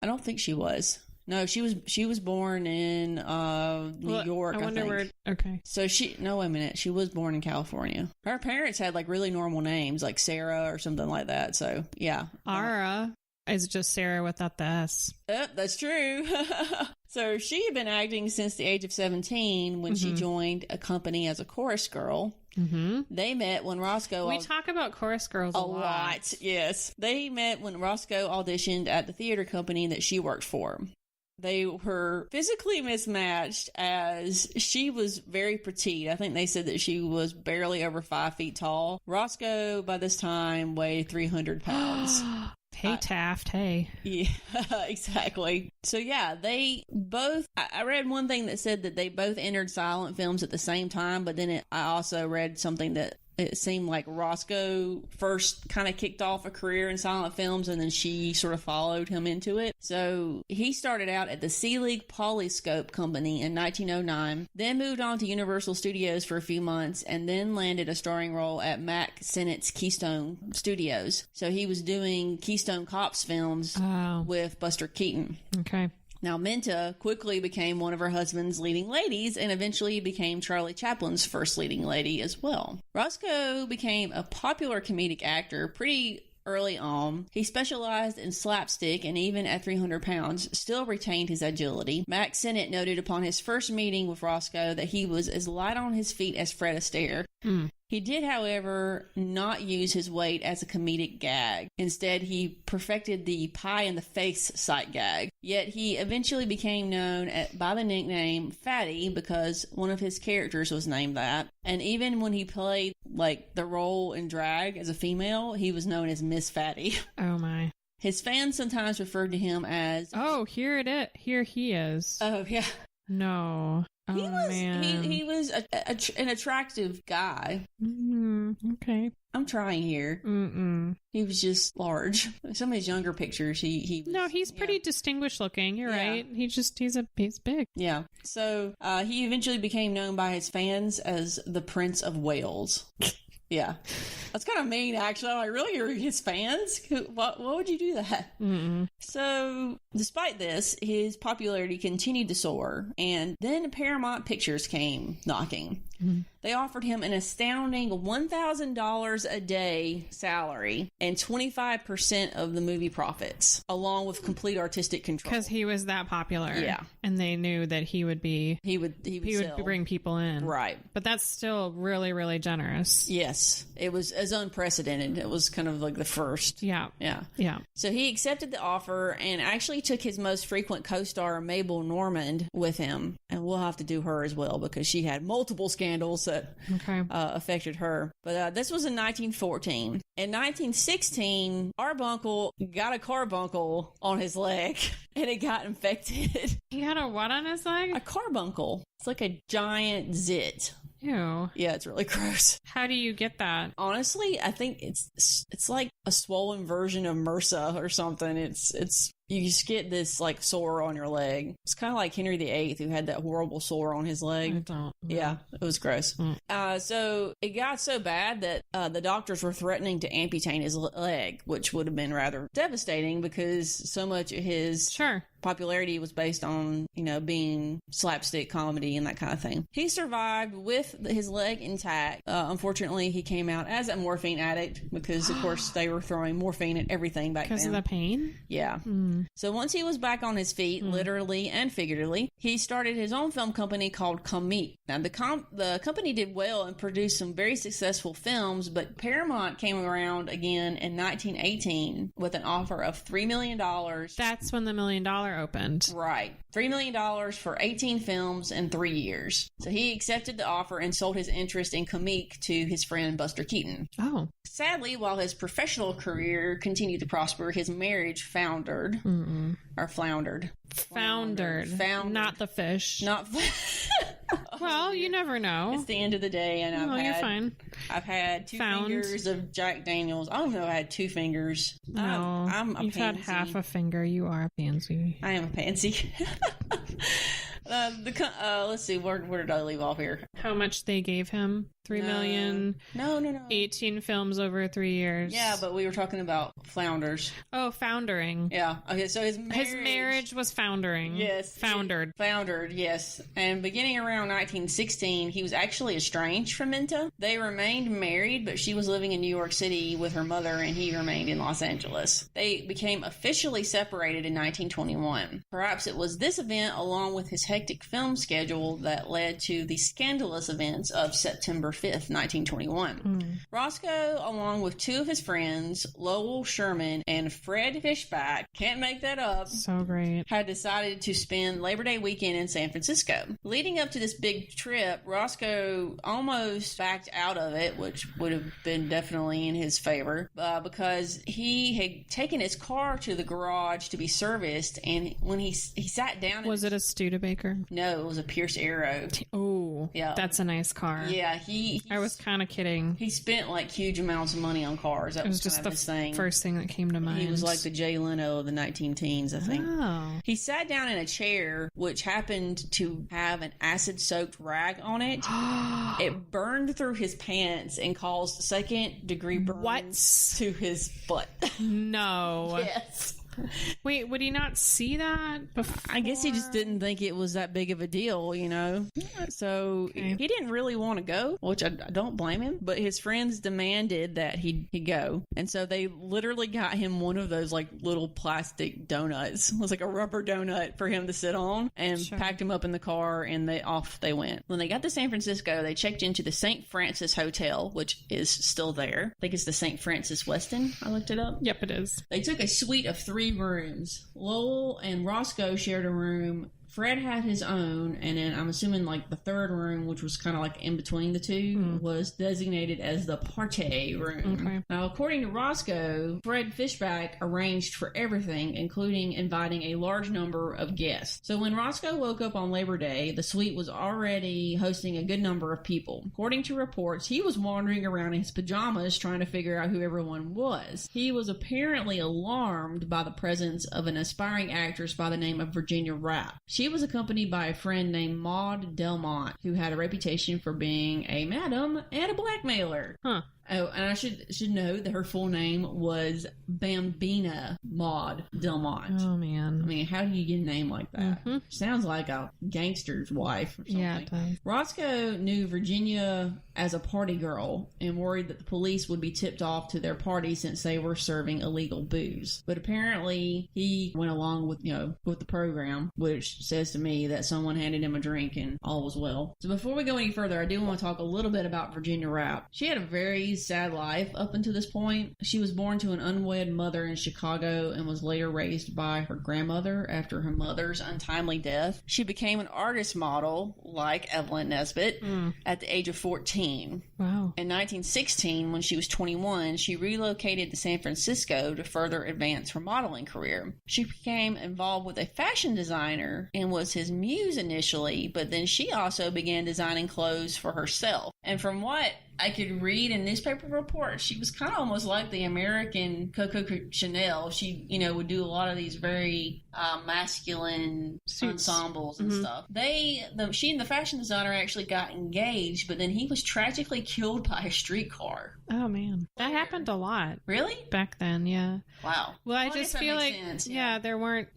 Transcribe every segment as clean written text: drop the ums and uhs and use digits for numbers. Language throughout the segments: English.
I don't think she was. No, she was born in New York, I wonder where. Okay. So wait a minute. She was born in California. Her parents had like really normal names, like Sarah or something like that. So yeah. Ara is just Sarah without the S. That's true. So she had been acting since the age of 17 when she joined a company as a chorus girl. Mm-hmm. They met when Roscoe... We talk about chorus girls a lot. Yes. They met when Roscoe auditioned at the theater company that she worked for. They were physically mismatched as she was very petite. I think they said that she was barely over 5 feet tall. Roscoe, by this time, weighed 300 pounds. Hey, Taft, hey. Yeah, exactly. So, yeah, they both... I read one thing that said that they both entered silent films at the same time, but then I also read something that it seemed like Roscoe first kind of kicked off a career in silent films, and then she sort of followed him into it. So he started out at the Selig Polyscope Company in 1909, then moved on to Universal Studios for a few months, and then landed a starring role at Mack Sennett's Keystone Studios. So he was doing Keystone Cops films with Buster Keaton. Okay. Now, Minta quickly became one of her husband's leading ladies and eventually became Charlie Chaplin's first leading lady as well. Roscoe became a popular comedic actor pretty early on. He specialized in slapstick and even at 300 pounds still retained his agility. Mack Sennett noted upon his first meeting with Roscoe that he was as light on his feet as Fred Astaire. He did, however, not use his weight as a comedic gag. Instead, he perfected the pie-in-the-face sight gag. Yet he eventually became known by the nickname Fatty because one of his characters was named that. And even when he played like the role in drag as a female, he was known as Miss Fatty. Oh my. His fans sometimes referred to him as... Oh, here he is. Oh, yeah. No. He was an attractive guy. Okay. I'm trying here. He was just large. Some of his younger pictures, he was, no, he's pretty distinguished looking. You're right. He's big. Yeah. So he eventually became known by his fans as the Prince of Wales. Yeah. That's kind of mean, actually. I'm like, really? You're his fans? What would you do that? So, despite this, his popularity continued to soar, and then Paramount Pictures came knocking. They offered him an astounding $1,000 a day salary and 25% of the movie profits, along with complete artistic control. Because he was that popular. Yeah. And they knew that he would bring people in. Right. But that's still really, really generous. Yes. It was as unprecedented. It was kind of like the first. Yeah. Yeah. Yeah. So he accepted the offer and actually took his most frequent co-star, Mabel Normand, with him. And we'll have to do her as well because she had multiple scandals that affected her. But this was in 1914. In 1916, Arbuckle got a carbuncle on his leg and it got infected. He had a what on his leg? A carbuncle. It's like a giant zit. Ew. Yeah, it's really gross. How do you get that? Honestly, I think it's like a swollen version of MRSA or something. It's you just get this like sore on your leg. It's kind of like Henry VIII who had that horrible sore on his leg. I don't know. Yeah, it was gross. So it got so bad that the doctors were threatening to amputate his leg, which would have been rather devastating because so much of his popularity was based on, being slapstick comedy and that kind of thing. He survived with his leg intact. Unfortunately, he came out as a morphine addict because, of course, they were throwing morphine at everything back then. Because of the pain? Yeah. So once he was back on his feet, literally and figuratively, he started his own film company called Comique. Now, the company did well and produced some very successful films, but Paramount came around again in 1918 with an offer of $3 million. That's when the $1 Million opened. Right. $3 million for 18 films in 3 years. So he accepted the offer and sold his interest in Comique to his friend Buster Keaton. Oh. Sadly, while his professional career continued to prosper, his marriage foundered. Or floundered. Foundered. Not the fish. Not Well, you never know. It's the end of the day, and you're fine. I've had two fingers of Jack Daniels. I don't know if I had 2 fingers. No, I'm a you've pansy. had half a finger. You are a pansy. I am a pansy. Let's see, where did I leave off here? How much they gave him? 3 million. No. 18 films over 3 years. Yeah, but we were talking about flounders. Oh, foundering. Yeah. Okay, so his marriage was foundering. Yes. Foundered, yes. And beginning around 1916, he was actually estranged from Minta. They remained married, but she was living in New York City with her mother, and he remained in Los Angeles. They became officially separated in 1921. Perhaps it was this event, along with his hectic film schedule, that led to the scandalous events of September 5th, 1921. Roscoe, along with two of his friends, Lowell Sherman and Fred Fishback, can't make that up, so great, had decided to spend Labor Day weekend in San Francisco. Leading up to this big trip, Roscoe almost backed out of it, which would have been definitely in his favor, because he had taken his car to the garage to be serviced, and when he sat down... Was it a Studebaker? No, it was a Pierce Arrow. Oh, yeah. That's a nice car. Yeah, I was kind of kidding. He spent like huge amounts of money on cars. That was just the first thing that came to mind. He was like the Jay Leno of the 19-teens, I think. Oh. He sat down in a chair, which happened to have an acid-soaked rag on it. It burned through his pants and caused second-degree burns to his butt. No. Yes. Wait, would he not see that before? I guess he just didn't think it was that big of a deal, you know? So he didn't really want to go, which I don't blame him, but his friends demanded that he go. And so they literally got him one of those like little plastic donuts. It was like a rubber donut for him to sit on, and packed him up in the car, and off they went. When they got to San Francisco, they checked into the St. Francis Hotel, which is still there. I think it's the St. Francis Westin. I looked it up. Yep, it is. They took a suite of 3 rooms. Lowell and Roscoe shared a room. Fred had his own, and then I'm assuming like the third room, which was kind of like in between the two, was designated as the party room. Okay. Now, according to Roscoe, Fred Fishback arranged for everything, including inviting a large number of guests. So when Roscoe woke up on Labor Day, the suite was already hosting a good number of people. According to reports, he was wandering around in his pajamas trying to figure out who everyone was. He was apparently alarmed by the presence of an aspiring actress by the name of Virginia Rapp. She was accompanied by a friend named Maud Delmont, who had a reputation for being a madam and a blackmailer. Huh. Oh, and I should note that her full name was Bambina Maud Delmont. Oh, man. I mean, how do you get a name like that? Mm-hmm. Sounds like a gangster's wife or something. Yeah, it does. Roscoe knew Virginia as a party girl and worried that the police would be tipped off to their party since they were serving illegal booze. But apparently he went along with the program, which says to me that someone handed him a drink and all was well. So before we go any further, I do want to talk a little bit about Virginia Rapp. She had a very sad life up until this point. She was born to an unwed mother in Chicago and was later raised by her grandmother after her mother's untimely death. She became an artist model like Evelyn Nesbit at the age of 14. Wow. In 1916, when she was 21, she relocated to San Francisco to further advance her modeling career. She became involved with a fashion designer and was his muse initially, but then she also began designing clothes for herself. And from what I could read in newspaper reports, she was kind of almost like the American Coco Chanel. She, would do a lot of these very masculine ensembles and stuff. She and the fashion designer actually got engaged, but then he was tragically killed by a streetcar. Oh, man. That happened a lot. Really? Back then, yeah. Wow. Well, I just feel like, there weren't,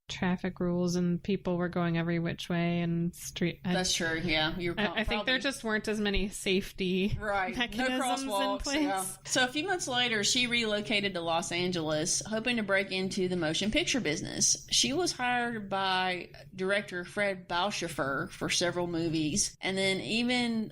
traffic rules and people were going every which way and street. That's true, yeah. I think there just weren't as many safety mechanisms in place. Yeah. So a few months later, she relocated to Los Angeles, hoping to break into the motion picture business. She was hired by director Fred Balshafer for several movies, and then even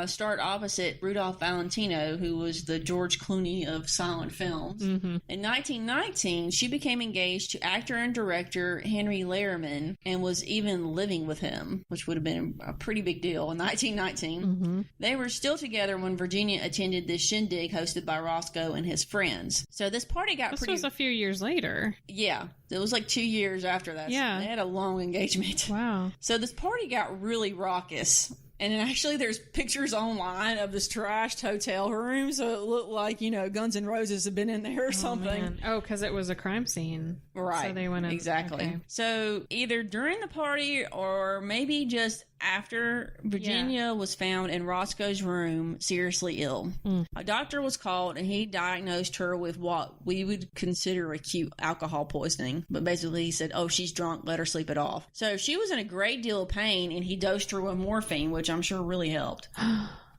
starred opposite Rudolph Valentino, who was the George Clooney of silent films. Mm-hmm. In 1919, she became engaged to actor and director Henry Lehrman and was even living with him, which would have been a pretty big deal in 1919. Mm-hmm. They were still together when Virginia attended this shindig hosted by Roscoe and his friends. So this party got This was a few years later. Yeah. It was like 2 years after that. Yeah. So they had a long engagement. Wow. So this party got really raucous. And actually, there's pictures online of this trashed hotel room, so it looked like, Guns N' Roses had been in there or something. Man. Oh, because it was a crime scene. Right. So they went in. Exactly. Okay. So either during the party or maybe just after Virginia was found in Roscoe's room seriously ill. A doctor was called and he diagnosed her with what we would consider acute alcohol poisoning. But basically he said, oh, she's drunk, let her sleep it off. So she was in a great deal of pain and he dosed her with morphine, which I'm sure really helped.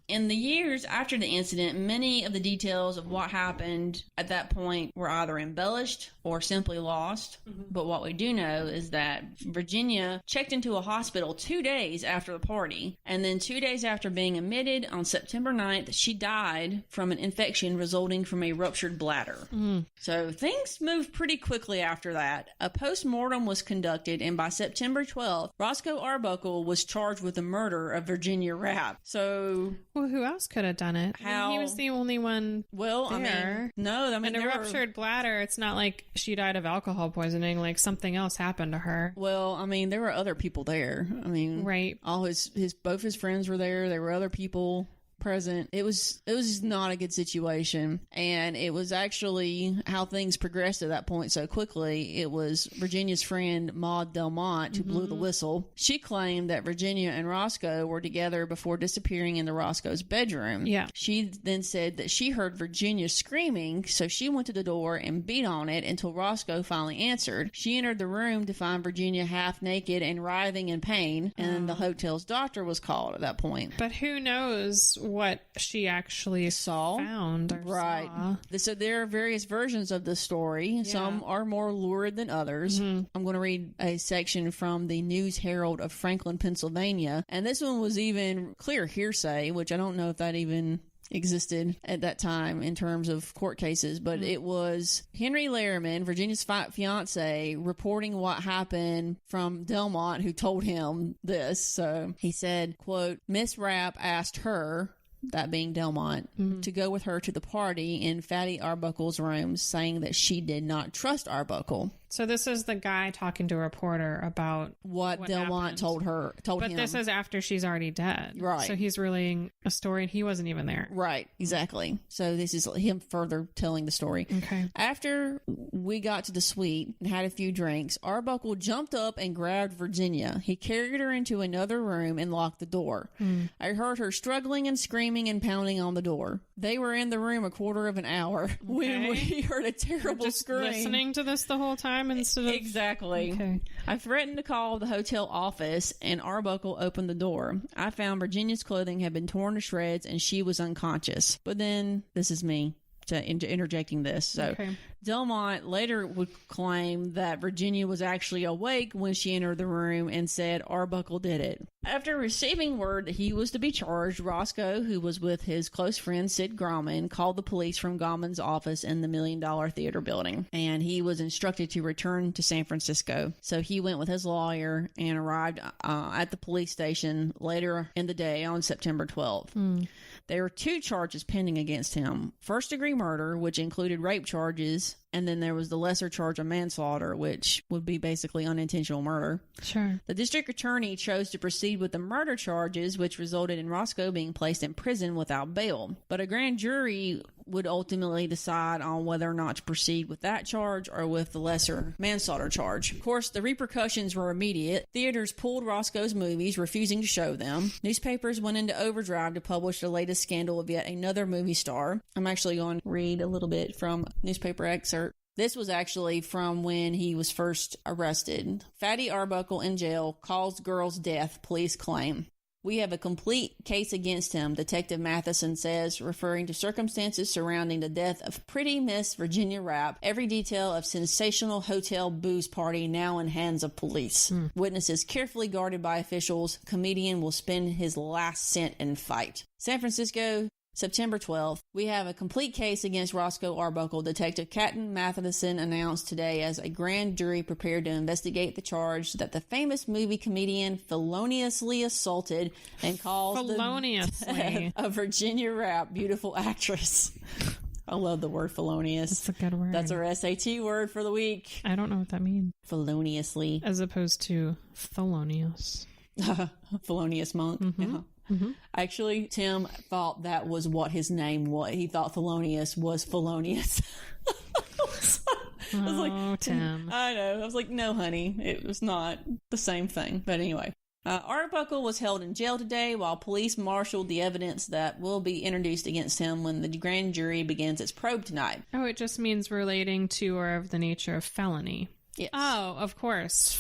In the years after the incident, many of the details of what happened at that point were either embellished or simply lost. But what we do know is that Virginia checked into a hospital 2 days after the party, and then 2 days after being admitted on September 9th, she died from an infection resulting from a ruptured bladder. So things moved pretty quickly after that. A post-mortem was conducted, and by September 12th, Roscoe Arbuckle was charged with the murder of Virginia Rapp. So... well, who else could have done it? How? He was the only one. Well, there. And a ruptured bladder. It's not like she died of alcohol poisoning. Like something else happened to her. Well, I mean, there were other people there. I mean, right. All both his friends were there. There were other people present. It was not a good situation, and it was actually how things progressed at that point so quickly. It was Virginia's friend Maud Delmont who blew the whistle. She claimed that Virginia and Roscoe were together before disappearing into Roscoe's bedroom. Yeah. She then said that she heard Virginia screaming, so she went to the door and beat on it until Roscoe finally answered. She entered the room to find Virginia half naked and writhing in pain, and the hotel's doctor was called at that point. But who knows what she actually found or saw. So there are various versions of this story. Yeah. Some are more lurid than others. I'm going to read a section from the News Herald of Franklin, Pennsylvania, and this one was even clear hearsay, which I don't know if that even existed at that time in terms of court cases, but it was Henry Lehrman, Virginia's fiance, reporting what happened from Delmont, who told him this. So he said, quote, Miss Rapp asked her, that being Delmont, to go with her to the party in Fatty Arbuckle's room, saying that she did not trust Arbuckle. So this is the guy talking to a reporter about what Delmont happened. told him. But this is after she's already dead. Right. So he's relaying a story and he wasn't even there. Right, exactly. So this is him further telling the story. Okay. After we got to the suite and had a few drinks, Arbuckle jumped up and grabbed Virginia. He carried her into another room and locked the door. I heard her struggling and screaming and pounding on the door. They were in the room a quarter of an hour when we heard a terrible scream. Listening to this the whole time instead of... Exactly. Okay. I threatened to call the hotel office, and Arbuckle opened the door. I found Virginia's clothing had been torn to shreds and she was unconscious. But then, this is me interjecting this. So Delmont later would claim that Virginia was actually awake when she entered the room and said Arbuckle did it. After receiving word that he was to be charged, Roscoe, who was with his close friend Sid Grauman, called the police from Grauman's office in the $1 Million Theater building, and he was instructed to return to San Francisco. So he went with his lawyer and arrived at the police station later in the day on September 12th. There were 2 charges pending against him. First-degree murder, which included rape charges, and then there was the lesser charge of manslaughter, which would be basically unintentional murder. Sure. The district attorney chose to proceed with the murder charges, which resulted in Roscoe being placed in prison without bail. But a grand jury would ultimately decide on whether or not to proceed with that charge or with the lesser manslaughter charge. Of course, the repercussions were immediate. Theaters pulled Roscoe's movies, refusing to show them. Newspapers went into overdrive to publish the latest scandal of yet another movie star. I'm actually going to read a little bit from a newspaper excerpt. This was actually from when he was first arrested. Fatty Arbuckle in jail, caused girl's death, police claim. We have a complete case against him, Detective Matheson says, referring to circumstances surrounding the death of pretty Miss Virginia Rapp. Every detail of sensational hotel booze party now in hands of police. Witnesses carefully guarded by officials. Comedian will spend his last cent in fight. San Francisco, September 12th. We have a complete case against Roscoe Arbuckle, Detective Captain Matheson announced today as a grand jury prepared to investigate the charge that the famous movie comedian feloniously assaulted and caused the death of Virginia Rapp, beautiful actress. I love the word felonious. That's a good word. That's our SAT word for the week. I don't know what that means. Feloniously. As opposed to felonious. Felonious monk. Yeah. Actually, Tim thought that was what his name was. He thought Thelonious was felonious. I was like, Tim. I know. I was like, no, honey, it was not the same thing. But anyway. Arbuckle was held in jail today while police marshaled the evidence that will be introduced against him when the grand jury begins its probe tonight. Oh, it just means relating to or of the nature of felony. Yes. Oh, of course.